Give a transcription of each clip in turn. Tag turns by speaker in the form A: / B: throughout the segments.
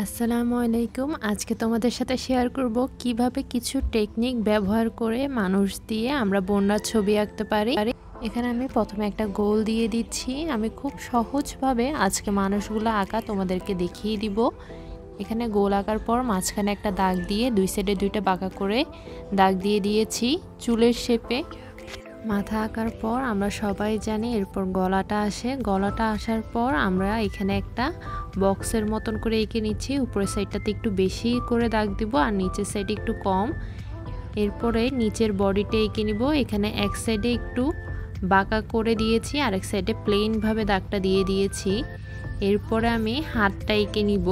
A: আসসালামু আলাইকুম। আজকে তোমাদের সাথে শেয়ার করব কিভাবে কিছু টেকনিক ব্যবহার করে মানুষ দিয়ে আমরা বন্যার ছবি আঁকতে পারি। এখানে আমি প্রথমে একটা গোল দিয়ে দিচ্ছি। আমি খুব সহজভাবে আজকে মানুষগুলো আঁকা তোমাদেরকে দেখিয়ে দিব। এখানে গোল আঁকার পর মাঝখানে একটা দাগ দিয়ে দুই সাইডে দুইটা বাঁকা করে দাগ দিয়ে দিয়েছি চুলের শেপে। মাথা আঁকার পর আমরা সবাই জানি এরপর গলাটা আসে। গলাটা আসার পর আমরা এখানে একটা বক্সের মতন করে এঁকে নিচ্ছি। উপরের সাইডটাতে একটু বেশি করে দাগ দিব আর নিচের সাইডে একটু কম। এরপরে নিচের বডিটা এঁকে নিব। এখানে এক সাইডে একটু বাঁকা করে দিয়েছি আর এক সাইডে প্লেনভাবে দাগটা দিয়ে দিয়েছি। এরপরে আমি হাতটা এঁকে নিব।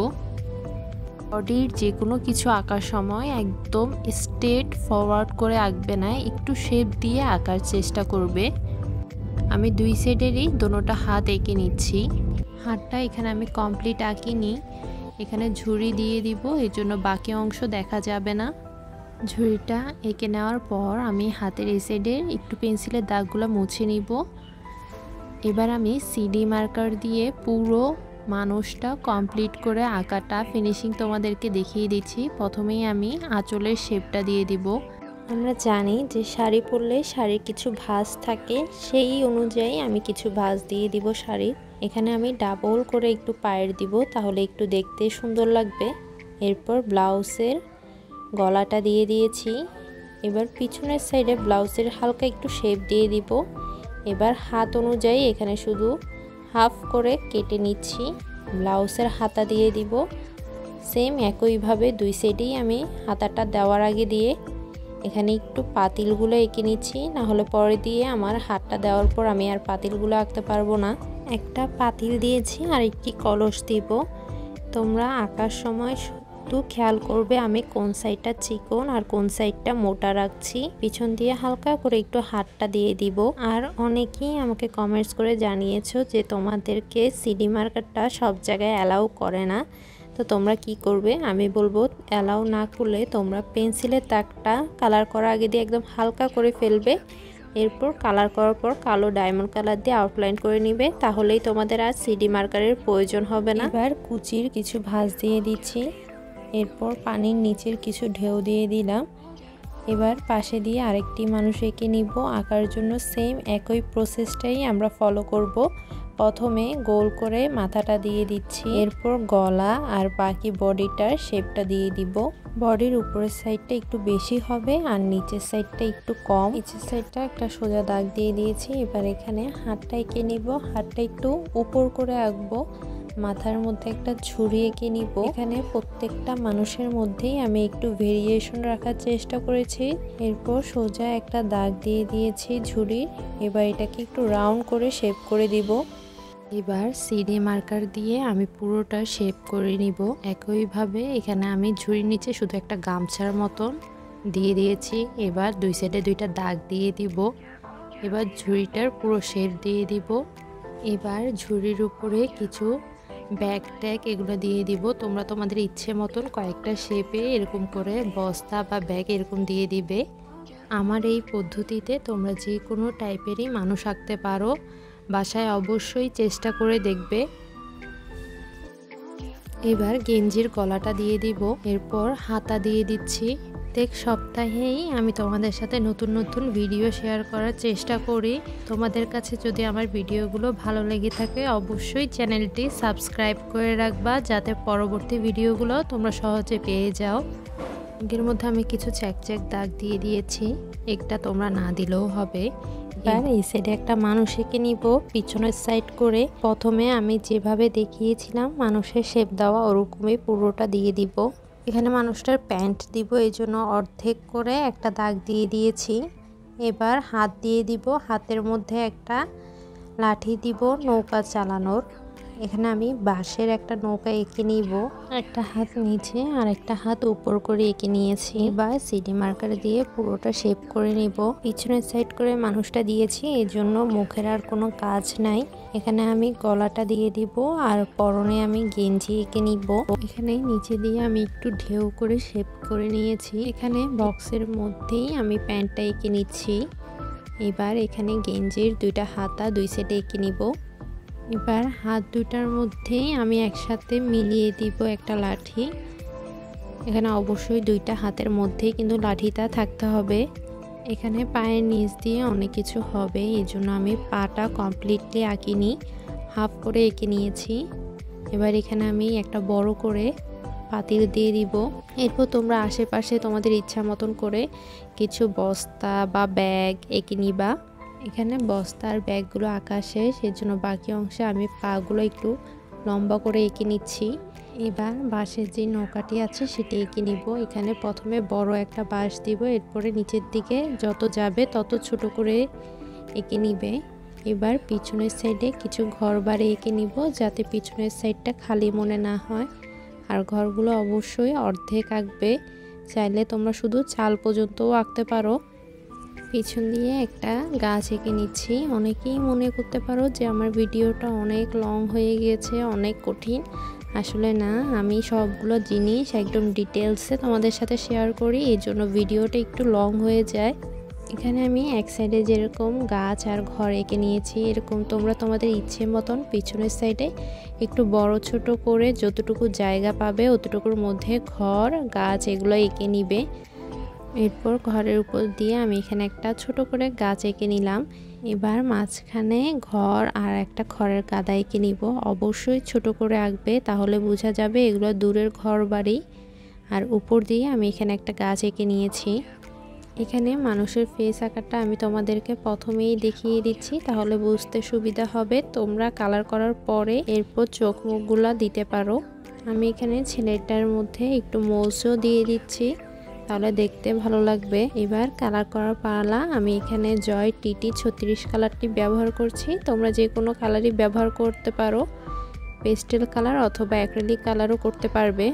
A: বডির যে কোনো কিছু আঁকার সময় একদম স্ট্রেট ফরওয়ার্ড করে আঁকবে না, একটু শেপ দিয়ে আঁকার চেষ্টা করবে। আমি দুই সাইডেরই দোনোটা হাত এঁকে নিচ্ছি। হাতটা এখানে আমি কমপ্লিট আঁকিনি, এখানে ঝুড়ি দিয়ে দিব, এই জন্য বাকি অংশ দেখা যাবে না। ঝুড়িটা এঁকে নেওয়ার পর আমি হাতের এই সাইডের একটু পেন্সিলের দাগগুলো মুছে নিব। এবার আমি সিডি মার্কার দিয়ে পুরো মানুষটা কমপ্লিট করে আঁকাটা ফিনিশিং তোমাদেরকে দেখিয়ে দিচ্ছি। প্রথমেই আমি আঁচলের শেপটা দিয়ে দিব। আমরা জানি যে শাড়ি পরলে শাড়ির কিছু ভাঁজ থাকে, সেই অনুযায়ী আমি কিছু ভাঁজ দিয়ে দিব শাড়ির। এখানে আমি ডাবল করে একটু পায়ের দিব, তাহলে একটু দেখতে সুন্দর লাগবে। এরপর ব্লাউজের গলাটা দিয়ে দিয়েছি। এবার পিছনের সাইডে ব্লাউজের হালকা একটু শেপ দিয়ে দিব। এবার হাত অনুযায়ী এখানে শুধু হাফ করে কেটে নিচ্ছি। ব্লাউজের হাতা দিয়ে দিব। সেম একইভাবে দুই সাইডেই আমি হাতাটা দেওয়ার আগে দিয়ে এখানে একটু পাতিলগুলো এঁকে নিচ্ছি, না হলে পরে দিয়ে আমার হাতটা দেওয়ার পর আমি আর পাতিলগুলো আঁকতে পারবো না। একটা পাতিল দিয়েছি আর একটি কলস দিব। তোমরা আঁকার সময় শুধু খেয়াল করবে আমি কোন সাইডটা চিকন আর কোন সাইডটা মোটা রাখছি। পিছন দিয়ে হালকা করে একটু হাতটা দিয়ে দিব। আর অনেকেই আমাকে কমেন্টস করে জানিয়েছো যে তোমাদেরকে সিডি মার্কারটা সব জায়গায় অ্যালাউ করে না, তো তোমরা কি করবে আমি বলবো অ্যালাউ না করলে তোমরা পেন্সিলের দাগটা কালার করার আগে দিয়ে একদম হালকা করে ফেলবে। এরপর কালার করার পর কালো ডায়মন্ড কালার দিয়ে আউটলাইন করে নিবে, তাহলেই তোমাদের আর সিডি মার্কারের প্রয়োজন হবে না। এবার কুচির কিছু ভাঁজ দিয়ে দিচ্ছি। এরপর পানির নিচের কিছু ঢেউ দিয়ে দিলাম। এবার পাশে দিয়ে আরেকটি মানুষ এঁকে নিব। আঁকার জন্য সেম একই প্রসেসটাই আমরা ফলো করব। প্রথমে গোল করে মাথাটা দিয়ে দিচ্ছি, এরপর গলা আর বাকি বডিটার শেপটা দিয়ে দিব। বডির উপরের সাইডটা একটু বেশি হবে আর নিচের সাইডটা একটু কম। নিচের সাইডটা একটা সোজা দাগ দিয়ে দিয়েছি। এবার এখানে হাতটা এঁকে নিব। হাতটা একটু উপর করে আঁকবো। মাথার মধ্যে একটা ঝুড়ি এঁকে নিব। এখানে প্রত্যেকটা মানুষের মধ্যেই আমি একটু ভেরিয়েশন রাখার চেষ্টা করেছি। এরপর সোজা একটা দাগ দিয়ে দিয়েছি ঝুড়ির। এবার এটাকে একটু রাউন্ড করে শেপ করে দিব। এবার সিডি মার্কার দিয়ে আমি পুরোটা শেপ করে নিব। একইভাবে এখানে আমি ঝুড়ির নিচে শুধু একটা গামছার মতন দিয়ে দিয়েছি। এবার দুই সাইডে দুইটা দাগ দিয়ে দিব। এবার ঝুড়িটার পুরো শেপ দিয়ে দিব। এবার ঝুড়ির উপরে কিছু ব্যাগ ট্যাগ এগুলো দিয়ে দিব। তোমরা তোমাদের ইচ্ছে মতন কয়েকটা শেপে এরকম করে বস্তা বা ব্যাগ এরকম দিয়ে দিবে। আমার এই পদ্ধতিতে তোমরা যে কোনো টাইপেরই মানুষ আঁকতে পারো। বাসায় অবশ্যই চেষ্টা করে দেখবে। এবার গেঞ্জির গলাটা দিয়ে দিব। এরপর হাতা দিয়ে দিচ্ছি। প্রত্যেক সপ্তাহেই আমি তোমাদের সাথে নতুন নতুন ভিডিও শেয়ার করার চেষ্টা করি। তোমাদের কাছে যদি আমার ভিডিওগুলো ভালো লেগে থাকে অবশ্যই চ্যানেলটি সাবস্ক্রাইব করে রাখবা, যাতে পরবর্তী ভিডিওগুলো তোমরা সহজে পেয়ে যাও। এর মধ্যে আমি কিছু চ্যাক চ্যাক দাগ দিয়ে দিয়েছি, একটা তোমরা না দিলেও হবে। এবার এই সাইডে একটা মানুষ এঁকে নিব পিছনের সাইড করে। প্রথমে আমি যেভাবে দেখিয়েছিলাম মানুষের শেপ দেওয়া ওরকমই পুরোটা দিয়ে দিব। এখানে মানুষটার প্যান্ট দিব, এই জন্য অর্ধেক করে একটা দাগ দিয়ে দিয়েছি। এবার হাত দিয়ে দিব। হাতের মধ্যে একটা লাঠি দিব নৌকা চালানোর। এখানে আমি বাঁশের একটা নৌকা এঁকে নিব। একটা হাত নিচে আর একটা হাত উপর করে এঁকে নিয়েছি। এবার সিডি মার্কার দিয়ে পুরোটা শেপ করে নিব। পিছনের সাইড করে মানুষটা দিয়েছি, এই জন্য মুখের আর কোনো কাজ নাই। এখানে আমি গলাটা দিয়ে দিব আর পরনে আমি গেঞ্জি এঁকে নিব। এখানে নিচে দিয়ে আমি একটু ঢেউ করে শেপ করে নিয়েছি। এখানে বক্সের মধ্যেই আমি প্যান্টটা এঁকে নিচ্ছি। এবার এখানে গেঞ্জির দুইটা হাতা দুই সাইডে এঁকে নিব। এবার হাত দুটার মধ্যেই আমি একসাথে মিলিয়ে দিব একটা লাঠি। এখানে অবশ্যই দুইটা হাতের মধ্যেই কিন্তু লাঠিটা থাকতে হবে। এখানে পায়ের নিচ দিয়ে অনেক কিছু হবে, এই জন্য আমি পাটা কমপ্লিটলি আঁকিনি, হাফ করে এঁকে নিয়েছি। এবার এখানে আমি একটা বড় করে পাতিল দিয়ে দিব। এরপর তোমরা আশেপাশে তোমাদের ইচ্ছা মতন করে কিছু বস্তা বা ব্যাগ এঁকে নিবা। এখানে বস্তা আর ব্যাগগুলো আঁকা শেষ, সেজন্য বাকি অংশে আমি পাগুলো একটু লম্বা করে এঁকে নিচ্ছি। এবার বাঁশের যে নৌকাটি আছে সেটি এঁকে নিব। এখানে প্রথমে বড় একটা বাঁশ দিব, এরপরে নিচের দিকে যত যাবে তত ছোট করে এঁকে নিবে। এবার পিছনের সাইডে কিছু ঘর বাড়ি এঁকে নিব, যাতে পিছনের সাইডটা খালি মনে না হয়। আর ঘরগুলো অবশ্যই অর্ধেক আঁকবে, চাইলে তোমরা শুধু চাল পর্যন্তও আঁকতে পারো। পিছন দিয়ে একটা গাছ এঁকে নিচ্ছি। অনেকেই মনে করতে পারো যে আমার ভিডিওটা অনেক লং হয়ে গিয়েছে, অনেক কঠিন। আসলে না, আমি সবগুলো জিনিস একদম ডিটেলসে তোমাদের সাথে শেয়ার করি, এই জন্য ভিডিওটা একটু লং হয়ে যায়। এখানে আমি এক সাইডে যেরকম গাছ আর ঘর এঁকে নিয়েছি, এরকম তোমরা তোমাদের ইচ্ছে মতন পিছনের সাইডে একটু বড় ছোট করে যতটুকু জায়গা পাবে অতটুকুর মধ্যে ঘর গাছ এগুলো এঁকে নিবে। এরপর ঘরের উপর দিয়ে আমি এখানে একটা ছোট করে গাছ এঁকে নিলাম। এবার মাঝখানে ঘর আর একটা খড়ের গাদা এঁকে নিব। অবশ্যই ছোট করে আঁকবে, তাহলে বোঝা যাবে এগুলো দূরের ঘর বাড়ি। আর উপর দিয়ে আমি এখানে একটা গাছ এঁকে নিয়েছি। এখানে মানুষের ফেস আঁকাটা আমি তোমাদেরকে প্রথমেই দেখিয়ে দিচ্ছি, তাহলে বুঝতে সুবিধা হবে। তোমরা কালার করার পরে এরপর চোখ মুখগুলা দিতে পারো। আমি এখানে ছেলেটার মধ্যে একটু মৌসও দিয়ে দিচ্ছি, তাহলে দেখতে ভালো লাগবে। এবার কালার করার পালা। আমি এখানে জয় টিটি 36 কালারটি ব্যবহার করছি। তোমরা যে কোনো কালারই ব্যবহার করতে পারো, পেস্টেল কালার অথবা অ্যাক্রিলিক কালারও করতে পারবে।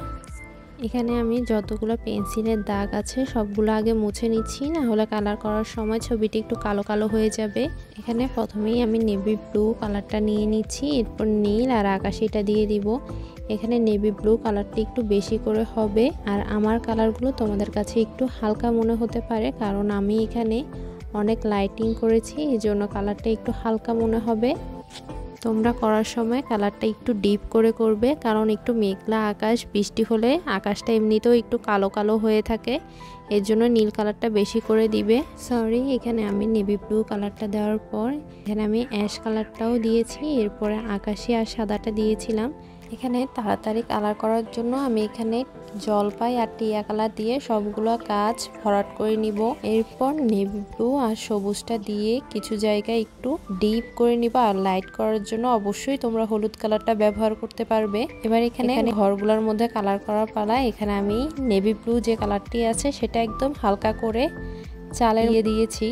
A: এখানে আমি যতগুলো পেন্সিলের দাগ আছে সবগুলো আগে মুছে নিচ্ছি, না হলে কালার করার সময় ছবিটি একটু কালো কালো হয়ে যাবে। এখানে প্রথমেই আমি নেভি ব্লু কালারটা নিয়ে নিচ্ছি, এরপর নীল আর আকাশিটা দিয়ে দিব। এখানে নেভি ব্লু কালারটি একটু বেশি করে হবে, আর আমার কালারগুলো তোমাদের কাছে একটু হালকা মনে হতে পারে, কারণ আমি এখানে অনেক লাইটিং করেছি, এই জন্য কালারটা একটু হালকা মনে হবে। তোমরা করার সময় কালারটা একটু ডিপ করে করবে, কারণ একটু মেঘলা আকাশ, বৃষ্টি হলে আকাশটা এমনিতেও একটু কালো কালো হয়ে থাকে, এর জন্য নীল কালারটা বেশি করে দিবে। সরি, এখানে আমি নেভি ব্লু কালারটা দেওয়ার পর এখানে আমি অ্যাশ কালারটাও দিয়েছি, এরপরে আকাশি আর সাদাটা দিয়েছিলাম। এখানে তাড়াতাড়ি কালার করার জন্য আমি এখানে জলপাই আর টিয়া কালার দিয়ে সবগুলো কাজ ভরাট করে নিব। এরপর নেভি ব্লু আর সবুজটা দিয়ে কিছু জায়গায় একটু ডিপ করে নিব, আর লাইট করার জন্য অবশ্যই তোমরা হলুদ কালারটা ব্যবহার করতে পারবে। এবার এখানে ঘরগুলোর মধ্যে কালার করার পালা। এখানে আমি নেভি ব্লু যে কালারটি আছে সেটা একদম হালকা করে চালে দিয়ে দিয়েছি,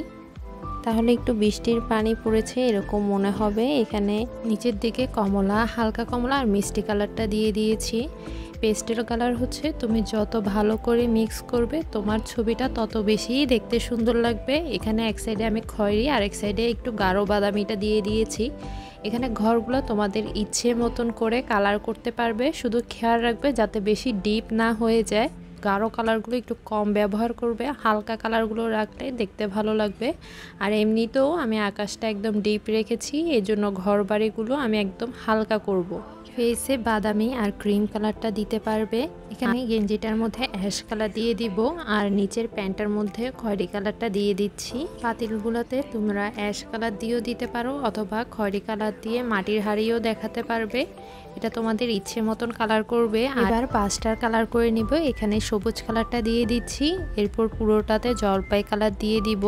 A: তাহলে একটু বৃষ্টির পানি পড়েছে এরকম মনে হবে। এখানে নিচের দিকে কমলা, হালকা কমলা আর মিষ্টি কালারটা দিয়ে দিয়েছি। পেস্টেল কালার হচ্ছে তুমি যত ভালো করে মিক্স করবে তোমার ছবিটা তত বেশি দেখতে সুন্দর লাগবে। এখানে এক সাইডে আমি খয়েরি আর এক সাইডে একটু গাঢ় বাদামিটা দিয়ে দিয়েছি। এখানে ঘরগুলো তোমাদের ইচ্ছে মতন করে কালার করতে পারবে, শুধু খেয়াল রাখবে যাতে বেশি ডিপ না হয়ে যায়। গাঢ় কালারগুলো একটু কম ব্যবহার করবে, হালকা কালারগুলো রাখলে দেখতে ভালো লাগবে। আর এমনিতেও আমি আকাশটা একদম ডিপ রেখেছি, এই জন্য ঘর বাড়িগুলো আমি একদম হালকা করব। ফেসে বাদামি আর ক্রিম কালারটা দিতে পারবে। এখানে গেঞ্জিটার মধ্যে অ্যাশ কালার দিয়ে দিব, আর নিচের প্যান্টের মধ্যে খয়েরি কালারটা দিয়ে দিচ্ছি। পাতিলগুলোতে তোমরা অ্যাশ কালার দিয়েও দিতে পারো, অথবা খয়েরি কালার দিয়ে মাটির হাড়িও দেখাতে পারবে, এটা তোমাদের ইচ্ছে মতন কালার করবে। এবার পাঁচটার কালার করে নিব। এখানে সবুজ কালারটা দিয়ে দিচ্ছি, এরপর পুরোটাতে জলপাই কালার দিয়ে দিব,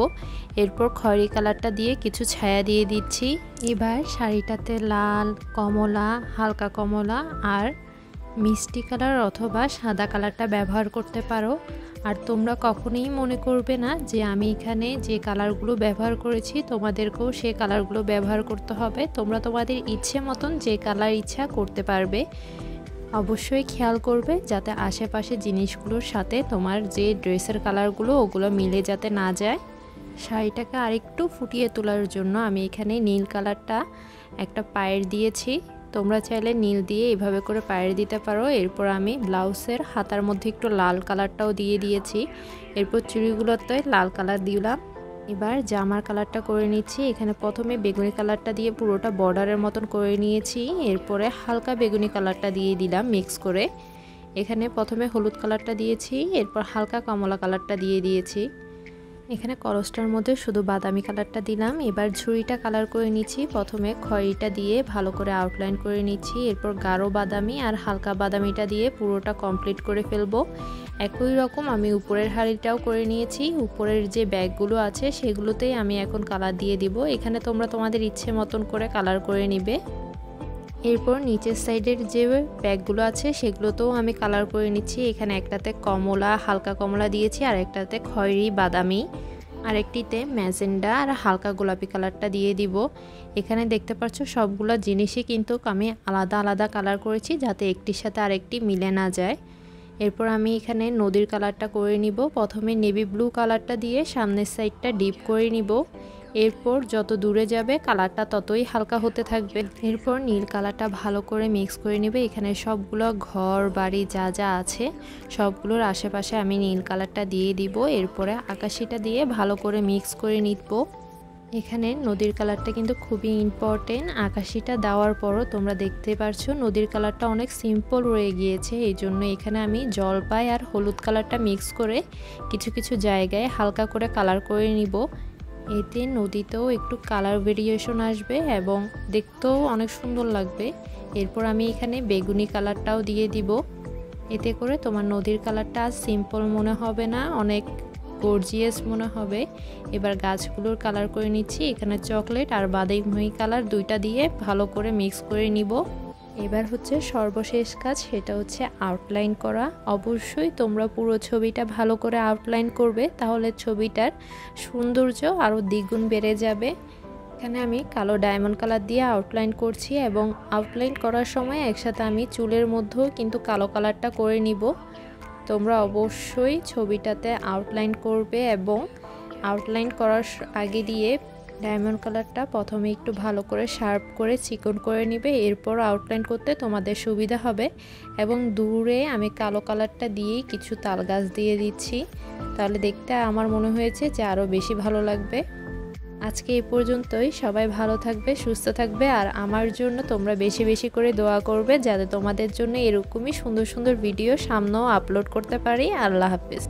A: এরপর খয়েরি কালারটা দিয়ে কিছু ছায়া দিয়ে দিচ্ছি। এবার শাড়িটাতে লাল, কমলা, হালকা কমলা আর মিষ্টি কালার অথবা সাদা কালারটা ব্যবহার করতে পারো। আর তোমরা কখনোই মনে করবে না যে আমি এখানে যে কালারগুলো ব্যবহার করেছি তোমাদেরকেও সে কালারগুলো ব্যবহার করতে হবে। তোমরা তোমাদের ইচ্ছে মতন যে কালার ইচ্ছা করতে পারবে। অবশ্যই খেয়াল করবে যাতে আশেপাশে জিনিসগুলোর সাথে তোমার যে ড্রেসের কালারগুলো ওগুলো মিলে যাতে না যায়। শাড়িটাকে আরেকটু ফুটিয়ে তোলার জন্য আমি এখানে নীল কালারটা একটা পায়ের দিয়েছি, তোমরা চাইলে নীল দিয়ে এভাবে করে পায়ের দিতে পারো। এরপর আমি ব্লাউজের হাতার মধ্যে একটু লাল কালারটাও দিয়ে দিয়েছি, এরপর চুড়িগুলোতে লাল কালার দিলাম। এবার জামার কালারটা করে নিচ্ছি। এখানে প্রথমে বেগুনি কালারটা দিয়ে পুরোটা বর্ডারের মতন করে নিয়েছি, এরপরে হালকা বেগুনি কালারটা দিয়ে দিলাম মিক্স করে। এখানে প্রথমে হলুদ কালারটা দিয়েছি, এরপর হালকা কমলা কালারটা দিয়ে দিয়েছি। এখানে কলসটার মধ্যে শুধু বাদামি কালারটা দিলাম। এবার ঝুড়িটা কালার করে নিচ্ছি। প্রথমে খয়েরিটা দিয়ে ভালো করে আউটলাইন করে নিচ্ছি, এরপর গাঢ় বাদামি আর হালকা বাদামিটা দিয়ে পুরোটা কমপ্লিট করে ফেলবো। একই রকম আমি উপরের হাড়িটাও করে নিয়েছি। উপরের যে ব্যাগগুলো আছে সেগুলোতেই আমি এখন কালার দিয়ে দিব। এখানে তোমরা তোমাদের ইচ্ছে মতন করে কালার করে নিবে। এরপর নিচের সাইডের যে ব্যাগগুলো আছে সেগুলোতেও আমি কালার করে নিচ্ছি। এখানে একটাতে কমলা, হালকা কমলা দিয়েছি, আর একটাতে খয়েরি বাদামি, আর একটিতে ম্যাজেন্ডা আর হালকা গোলাপি কালারটা দিয়ে দিব। এখানে দেখতে পাচ্ছ সবগুলো জিনিসই কিন্তু আমি আলাদা আলাদা কালার করেছি, যাতে একটির সাথে আরেকটি মিলে না যায়। এরপর আমি এখানে নদীর কালারটা করে নিব। প্রথমে নেভি ব্লু কালারটা দিয়ে সামনের সাইডটা ডিপ করে নিব। এরপর যত দূরে যাবে কালারটা ততই হালকা হতে থাকবে। এরপর নীল কালারটা ভালো করে মিক্স করে নেবে। এখানে সবগুলো ঘর বাড়ি যা যা আছে সবগুলোর আশেপাশে আমি নীল কালারটা দিয়ে দিব। এরপরে আকাশিটা দিয়ে ভালো করে মিক্স করে নিব। এখানে নদীর কালারটা কিন্তু খুবই ইম্পর্টেন্ট। আকাশিটা দেওয়ার পরও তোমরা দেখতে পারছো নদীর কালারটা অনেক সিম্পল রয়ে গিয়েছে, এই জন্য এখানে আমি জলপাই আর হলুদ কালারটা মিক্স করে কিছু কিছু জায়গায় হালকা করে কালার করে নিব। এতে নদীতেও একটু কালার ভেরিয়েশন আসবে এবং দেখতেও অনেক সুন্দর লাগবে। এরপর আমি এখানে বেগুনি কালারটাও দিয়ে দিব। এতে করে তোমার নদীর কালারটা সিম্পল মনে হবে না, অনেক গর্জিয়াস মনে হবে। এবার গাছগুলোর কালার করে নিচ্ছি। এখানে চকলেট আর বাদামি কালার দুইটা দিয়ে ভালো করে মিক্স করে নিব। এবার হচ্ছে সর্বশেষ কাজ, সেটা হচ্ছে আউটলাইন করা। অবশ্যই তোমরা পুরো ছবিটা ভালো করে আউটলাইন করবে, তাহলে ছবিটার সৌন্দর্য আরও দ্বিগুণ বেড়ে যাবে। এখানে আমি কালো ডায়মন্ড কালার দিয়ে আউটলাইন করছি, এবং আউটলাইন করার সময় একসাথে আমি চুলের মধ্যেও কিন্তু কালো কালারটা করে নিব। তোমরা অবশ্যই ছবিটাতে আউটলাইন করবে, এবং আউটলাইন করার আগে দিয়ে ডায়মন্ড কালারটা প্রথমে একটু ভালো করে শার্প করে চিকন করে নিবে। এরপর আউটলাইন করতে তোমাদের সুবিধা হবে। এবং দূরে আমি কালো কালারটা দিয়েই কিছু তাল গাছ দিয়ে দিচ্ছি, তাহলে দেখতে আমার মনে হয়েছে যে আরও বেশি ভালো লাগবে। আজকে এই পর্যন্তই। সবাই ভালো থাকবে, সুস্থ থাকবে, আর আমার জন্য তোমরা বেশি বেশি করে দোয়া করবে, যাতে তোমাদের জন্য এরকমই সুন্দর সুন্দর ভিডিও সামনেও আপলোড করতে পারি। আল্লাহ হাফেজ।